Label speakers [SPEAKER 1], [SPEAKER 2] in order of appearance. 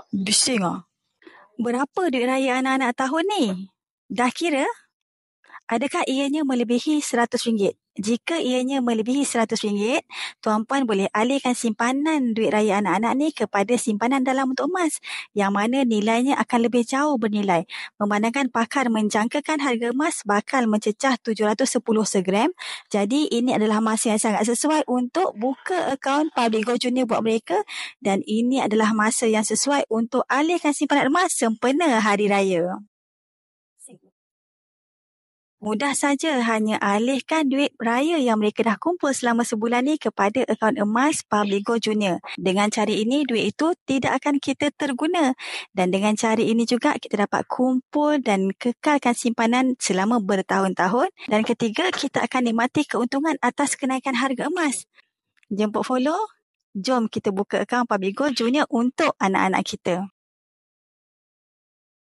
[SPEAKER 1] Bising ah. Berapa duit raya anak-anak tahun ni? Dah kira? Adakah ianya melebihi RM100? Jika ianya melebihi RM100, tuan-puan boleh alihkan simpanan duit raya anak-anak ni kepada simpanan dalam bentuk emas, yang mana nilainya akan lebih jauh bernilai. Memandangkan pakar menjangkakan harga emas bakal mencecah 710 segram, jadi ini adalah masa yang sangat sesuai untuk buka akaun Public Gold Junior buat mereka, dan ini adalah masa yang sesuai untuk alihkan simpanan emas sempena Hari Raya. Mudah saja, hanya alihkan duit raya yang mereka dah kumpul selama sebulan ni kepada akaun emas Public Gold Junior. Dengan cara ini, duit itu tidak akan kita terguna. Dan dengan cara ini juga, kita dapat kumpul dan kekalkan simpanan selama bertahun-tahun. Dan ketiga, kita akan nikmati keuntungan atas kenaikan harga emas. Jemput follow, jom kita buka akaun Public Gold Junior untuk anak-anak kita.